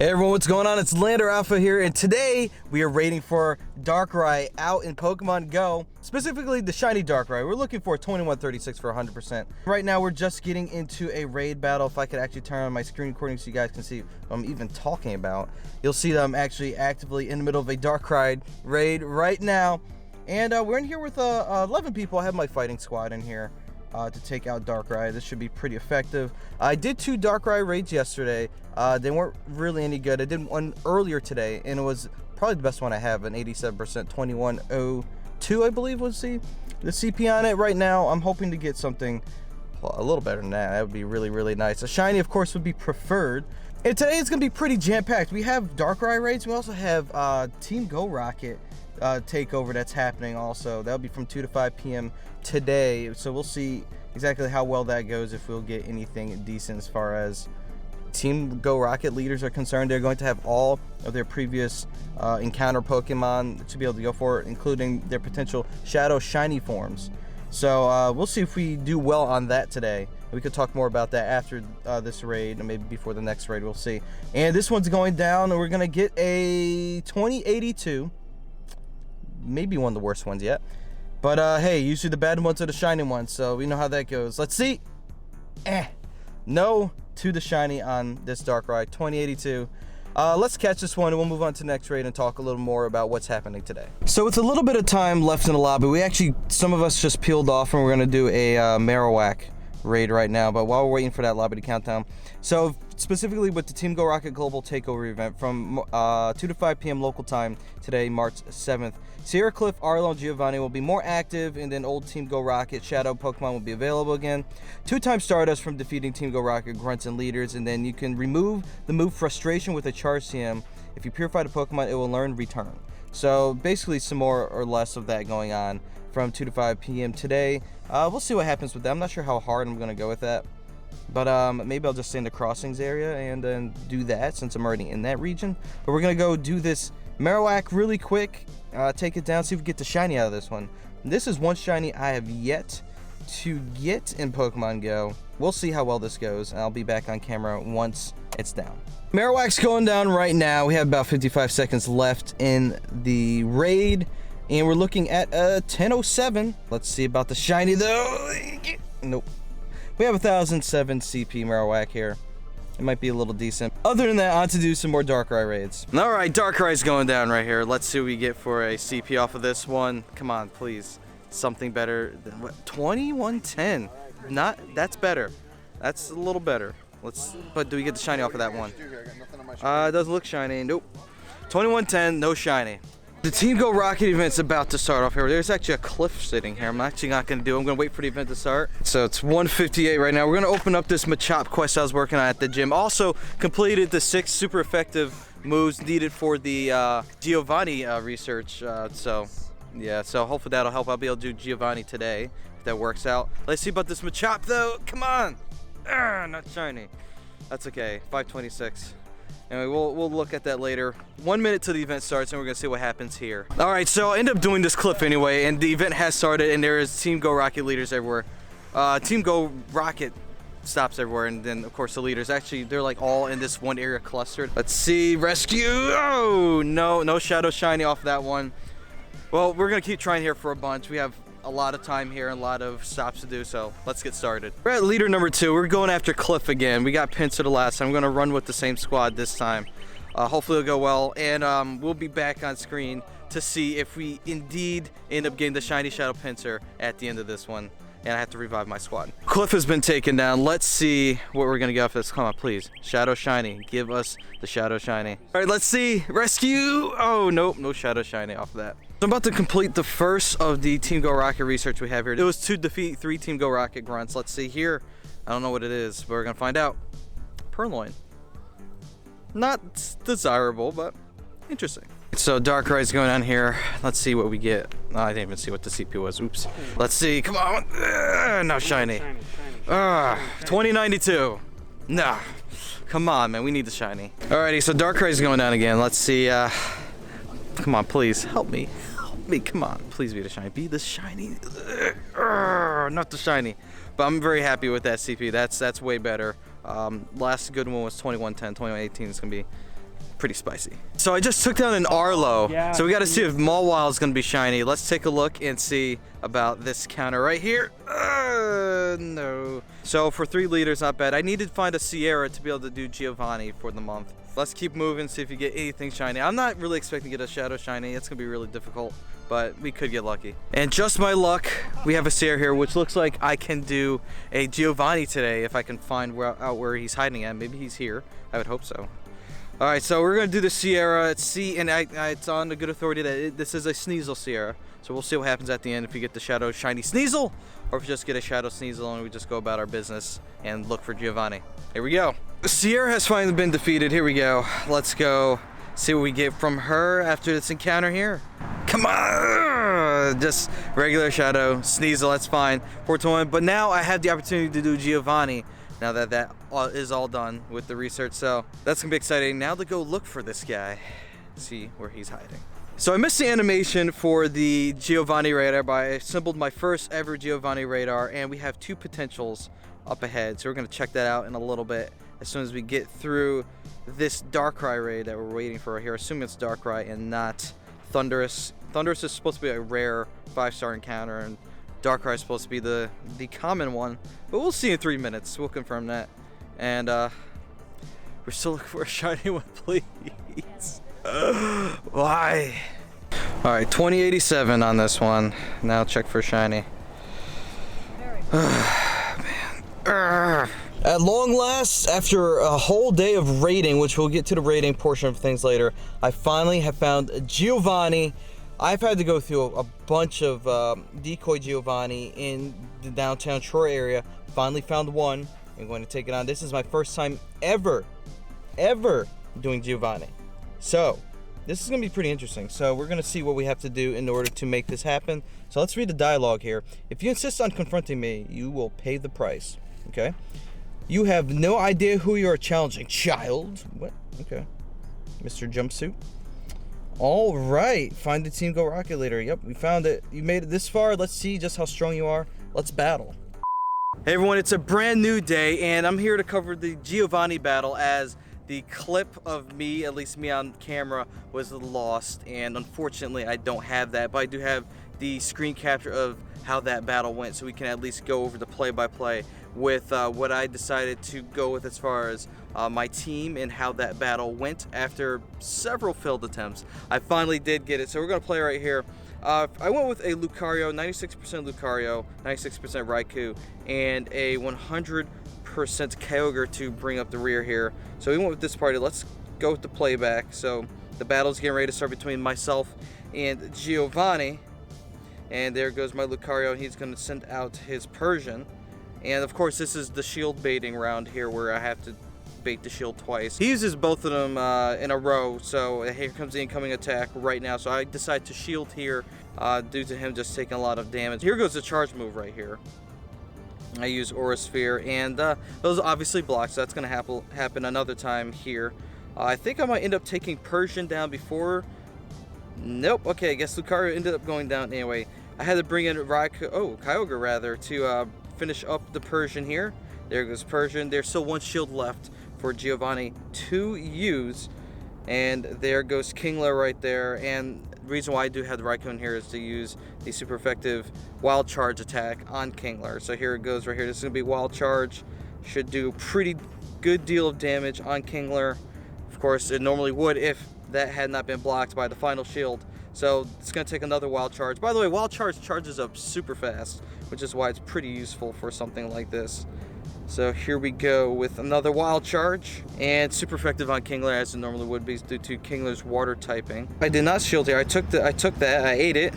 Hey everyone, what's going on? It's Lander Alpha here, and today we are raiding for Darkrai out in Pokemon Go, specifically the shiny Darkrai. We're looking for 2136 for 100%. Right now we're just getting into a raid battle. If I could actually turn on my screen recording so you guys can see what I'm even talking about, you'll see that I'm actually actively in the middle of a Darkrai raid right now. And we're in here with 11 people. I have my fighting squad in here to take out Darkrai. This should be pretty effective. I did 2 Darkrai raids yesterday. They weren't really any good. I did one earlier today, and it was probably the best one I have, an 87%, 2102, I believe was the CP on it. Right now, I'm hoping to get something a little better than that. That would be really, really nice. A shiny, of course, would be preferred. And today it's going to be pretty jam-packed. We have Darkrai raids. We also have Team Go Rocket takeover that's happening also. That'll be from 2 to 5 p.m. today. So we'll see exactly how well that goes, if we'll get anything decent as far as Team Go Rocket leaders are concerned. They're going to have all of their previous encounter Pokemon to be able to go for it, including their potential Shadow Shiny forms. So we'll see if we do well on that today. We could talk more about that after this raid, and maybe before the next raid, we'll see. And this one's going down, and we're going to get a 2082. Maybe one of the worst ones yet. But hey, usually the bad ones are the shiny ones, so we know how that goes. Let's see. No to the shiny on this Darkrai, 2082. Let's catch this one, and we'll move on to the next raid and talk a little more about what's happening today. So with a little bit of time left in the lobby, some of us just peeled off, and we're going to do a Marowak raid right now. But while we're waiting for that lobby to count down, so specifically with the Team Go Rocket Global Takeover event from 2 to 5 p.m. local time today, March 7th, Sierra Cliff, Arlo, and Giovanni will be more active, and then old Team Go Rocket Shadow Pokemon will be available again. 2-time Stardust from defeating Team Go Rocket Grunts and Leaders, and then you can remove the move Frustration with a Charge TM. If you purify the Pokemon, it will learn Return. So basically some more or less of that going on from 2 to 5 p.m. today. We'll see what happens with that. I'm not sure how hard I'm going to go with that. But maybe I'll just stay in the crossings area and then do that, since I'm already in that region. But we're going to go do this Marowak really quick, take it down, see if we get the shiny out of this one. This is one shiny I have yet to get in Pokemon Go. We'll see how well this goes, and I'll be back on camera once it's down. Marowak's going down right now. We have about 55 seconds left in the raid, and we're looking at 10:07. Let's see about the shiny though. Nope. We have 1007 CP Marowak here. It might be a little decent. Other than that, on to do some more Darkrai raids. All right, Darkrai's going down right here. Let's see what we get for a CP off of this one. Come on, please. Something better than what? 2110. That's better. That's a little better. But do we get the shiny off of that one? It doesn't look shiny. Nope. 2110, no shiny. The Team Go Rocket event's about to start off here. There's actually a cliff sitting here. I'm actually not going to do it. I'm going to wait for the event to start. So it's 1:58 right now. We're going to open up this Machop quest I was working on at the gym. Also completed the 6 super effective moves needed for the Giovanni research. So yeah, so hopefully that'll help. I'll be able to do Giovanni today if that works out. Let's see about this Machop though. Come on. Not shiny. That's okay. 526. Anyway, we'll look at that later. 1 minute till the event starts, and we're gonna see what happens here. All right, so I ended up doing this clip anyway, and the event has started, and there is Team Go Rocket leaders everywhere. Team Go Rocket stops everywhere, and then of course the leaders. Actually, they're like all in this one area clustered. Let's see, rescue. Oh no Shadow Shiny off that one. Well, we're gonna keep trying here for a bunch. We have a lot of time here and a lot of stops to do, so let's get started. We're at leader number 2. We're going after Cliff again. We got Pinsir the last time. I'm going to run with the same squad this time. Hopefully it'll go well, and we'll be back on screen to see if we indeed end up getting the shiny Shadow Pinsir at the end of this one, and I have to revive my squad. Cliff has been taken down. Let's see what we're going to get off this. Come on, please. Shadow Shiny. Give us the Shadow Shiny. All right, let's see. Rescue. Oh, nope. No Shadow Shiny off of that. So I'm about to complete the first of the Team Go Rocket research we have here. It was to defeat 3 Team Go Rocket grunts. Let's see here. I don't know what it is, but we're going to find out. Purloin. Not desirable, but interesting. So Darkrai's going on here. Let's see what we get. Oh, I didn't even see what the CP was. Oops. Let's see. Come on. No shiny. 2092. Nah. Come on, man. We need the shiny. Alrighty, so Darkrai's going down again. Let's see. Come on, please. Help me. Come on, please be the shiny. Be the shiny. Not the shiny. But I'm very happy with that CP. That's way better. Last good one was 2110. 2118 is gonna be pretty spicy. So I just took down an Arlo. Yeah, so we got to see if Mawile is going to be shiny. Let's take a look and see about this counter right here. No. So for 3 liters, not bad. I need to find a Sierra to be able to do Giovanni for the month. Let's keep moving, see if you get anything shiny. I'm not really expecting to get a Shadow shiny. It's going to be really difficult, but we could get lucky. And just my luck, we have a Sierra here, which looks like I can do a Giovanni today if I can find out where he's hiding at. Maybe he's here. I would hope so. All right, so we're gonna do the Sierra. It's on the good authority that this is a Sneasel Sierra. So we'll see what happens at the end if we get the Shadow shiny Sneasel, or if we just get a Shadow Sneasel and we just go about our business and look for Giovanni. Here we go. The Sierra has finally been defeated. Here we go. Let's go see what we get from her after this encounter here. Come on! Just regular Shadow Sneasel, that's fine. 421, but now I have the opportunity to do Giovanni. Now that that is all done with the research, so that's gonna be exciting. Now to go look for this guy, see where he's hiding. So I missed the animation for the Giovanni radar, but I assembled my first ever Giovanni radar, and we have 2 potentials up ahead. So we're gonna check that out in a little bit as soon as we get through this Darkrai raid that we're waiting for here. Assuming it's Darkrai and not Thundurus. Thundurus is supposed to be a rare 5-star encounter, and Darkrai is supposed to be the common one, but we'll see in 3 minutes. We'll confirm that. And we're still looking for a shiny one, please. Why? All right, 2087 on this one. Now check for shiny. Man. At long last, after a whole day of raiding, which we'll get to the raiding portion of things later, I finally have found Giovanni. I've had to go through a bunch of decoy Giovanni in the downtown Troy area. Finally found one. I'm going to take it on. This is my first time ever doing Giovanni. So this is going to be pretty interesting. So we're going to see what we have to do in order to make this happen. So let's read the dialogue here. If you insist on confronting me, you will pay the price. Okay? You have no idea who you are challenging, child. What? Okay. Mr. Jumpsuit. All right, find the team, go rocket later. Yep, we found it. You made it this far. Let's see just how strong you are. Let's battle. Hey everyone, it's a brand new day, and I'm here to cover the Giovanni battle as the clip of me, at least me on camera, was lost, and unfortunately I don't have that, but I do have the screen capture of how that battle went, so we can at least go over the play-by-play with what I decided to go with as far as my team and how that battle went after several failed attempts. I finally did get it, so we're gonna play right here. I went with a Lucario, 96% Lucario, 96% Raikou, and a 100% Kyogre to bring up the rear here. So we went with this party. Let's go with the playback. So the battle's getting ready to start between myself and Giovanni. And there goes my Lucario, and he's going to send out his Persian. And of course, this is the shield baiting round here where I have to bait the shield twice. He uses both of them in a row, so here comes the incoming attack right now. So I decide to shield here due to him just taking a lot of damage. Here goes the charge move right here. I use Aura Sphere, and those obviously blocks, so that's going to happen another time here. I think I might end up taking Persian down before. Nope. Okay, I guess Lucario ended up going down anyway. I had to bring in Kyogre rather, to finish up the Persian here. There goes Persian. There's still one shield left for Giovanni to use. And there goes Kingler right there. And the reason why I do have the Raikou here is to use the super effective Wild Charge attack on Kingler. So here it goes right here. This is going to be Wild Charge. Should do a pretty good deal of damage on Kingler. Of course, it normally would if that had not been blocked by the final shield. So it's going to take another Wild Charge. By the way, Wild Charge charges up super fast, which is why it's pretty useful for something like this. So here we go with another Wild Charge, and super effective on Kingler as it normally would be due to Kingler's water typing. I did not shield here. I took that. I ate it.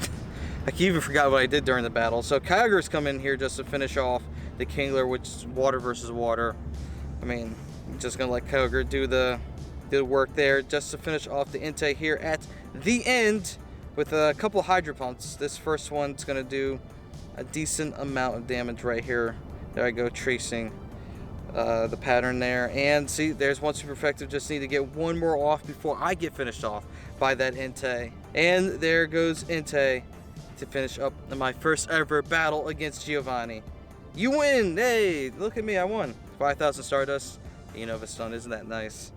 I even forgot what I did during the battle. So Kyogre's come in here just to finish off the Kingler, which is water versus water. I mean, I'm just gonna let Kyogre do the work there just to finish off the Entei here at the end with a couple Hydro Pumps. This first one's gonna do a decent amount of damage right here. There I go, tracing the pattern there, and see, there's one super effective. Just need to get one more off before I get finished off by that Entei, and there goes Entei to finish up my first ever battle against Giovanni. You win! Hey, look at me, I won. 5,000 Stardust, Unova Stone, isn't that nice?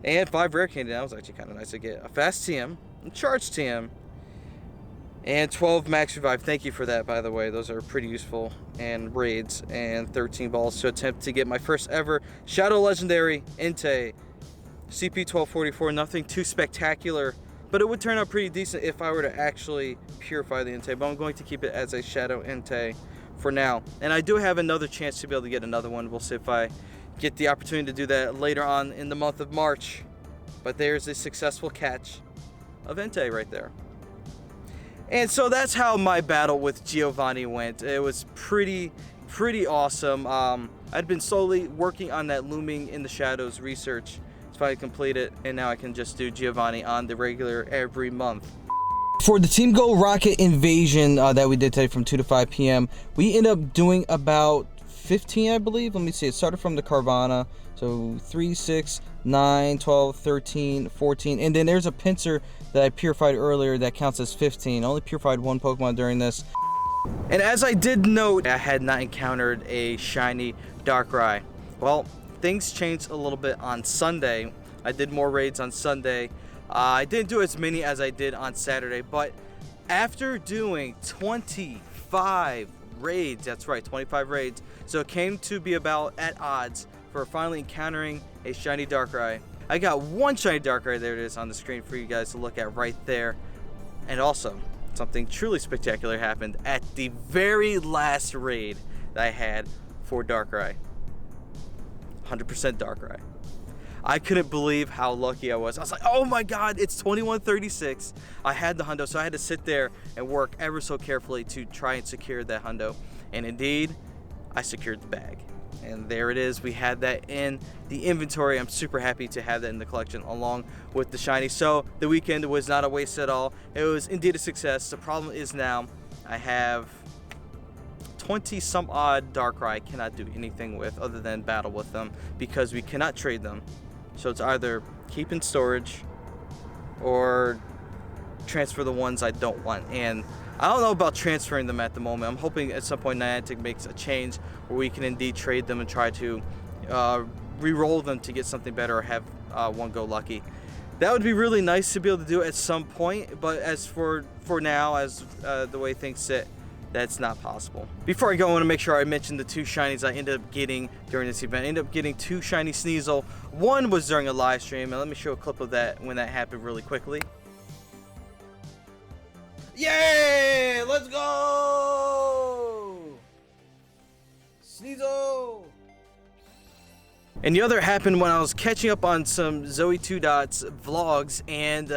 And 5 rare candy. That was actually kind of nice to get. A fast TM, a charge TM, and 12 max revive. Thank you for that, by the way. Those are pretty useful. And raids, and 13 balls to attempt to get my first ever Shadow Legendary Entei. CP 1244, nothing too spectacular, but it would turn out pretty decent if I were to actually purify the Entei. But I'm going to keep it as a Shadow Entei for now. And I do have another chance to be able to get another one. We'll see if I get the opportunity to do that later on in the month of March. But there's a successful catch of Entei right there. And so that's how my battle with Giovanni went. It was pretty awesome. I'd been slowly working on that looming in the shadows research. It's finally completed, and now I can just do Giovanni on the regular every month. For the Team Go Rocket Invasion that we did today from 2 to 5 p.m., we ended up doing about 15, I believe. Let me see. It started from the Carvana. So 3, 6, 9, 12, 13, 14. And then there's a pincer that I purified earlier that counts as 15. I only purified 1 Pokemon during this. And as I did note, I had not encountered a shiny Darkrai. Well, things changed a little bit on Sunday. I did more raids on Sunday. I didn't do as many as I did on Saturday, but after doing 25 raids, that's right, 25 raids, so it came to be about at odds for finally encountering a shiny Darkrai. I got 1 shiny Darkrai, there it is on the screen for you guys to look at right there. And also, something truly spectacular happened at the very last raid that I had for Darkrai. 100% Darkrai. I couldn't believe how lucky I was. I was like, oh my god, it's 2136. I had the hundo, so I had to sit there and work ever so carefully to try and secure that hundo. And indeed, I secured the bag. And there it is. We had that in the inventory. I'm super happy to have that in the collection along with the shiny. So the weekend was not a waste at all. It was indeed a success. The problem is now I have 20 some odd Darkrai I cannot do anything with other than battle with them because we cannot trade them. So it's either keep in storage or transfer the ones I don't want. And I don't know about transferring them at the moment. I'm hoping at some point Niantic makes a change where we can indeed trade them and try to re-roll them to get something better or have one go lucky. That would be really nice to be able to do at some point, but as for now, as the way things sit, that's not possible. Before I go, I want to make sure I mention the 2 shinies I ended up getting during this event. I ended up getting 2 shiny Sneasel. One was during a live stream, and let me show a clip of that when that happened really quickly. Yay! Let's go! Sneasel! And the other happened when I was catching up on some Zoe 2 Dots vlogs, and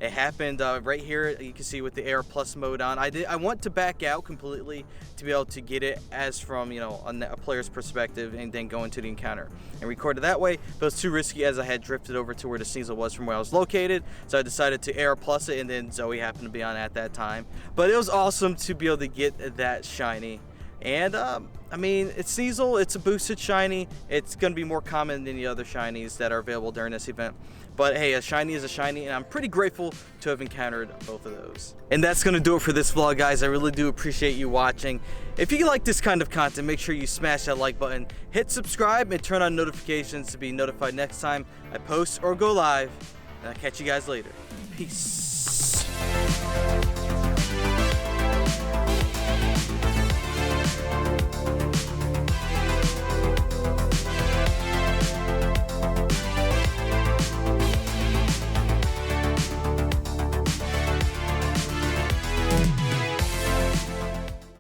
it happened right here. You can see with the Air Plus mode on. I want to back out completely to be able to get it as from, you know, a player's perspective and then go into the encounter and record it that way. But it was too risky as I had drifted over to where the Sneasel was from where I was located. So I decided to Air Plus it, and then Zoe happened to be on at that time. But it was awesome to be able to get that shiny. And I mean, it's Sneasel, it's a boosted shiny. It's going to be more common than the other shinies that are available during this event. But hey, a shiny is a shiny, and I'm pretty grateful to have encountered both of those. And that's going to do it for this vlog, guys. I really do appreciate you watching. If you like this kind of content, make sure you smash that like button, hit subscribe, and turn on notifications to be notified next time I post or go live. And I'll catch you guys later. Peace.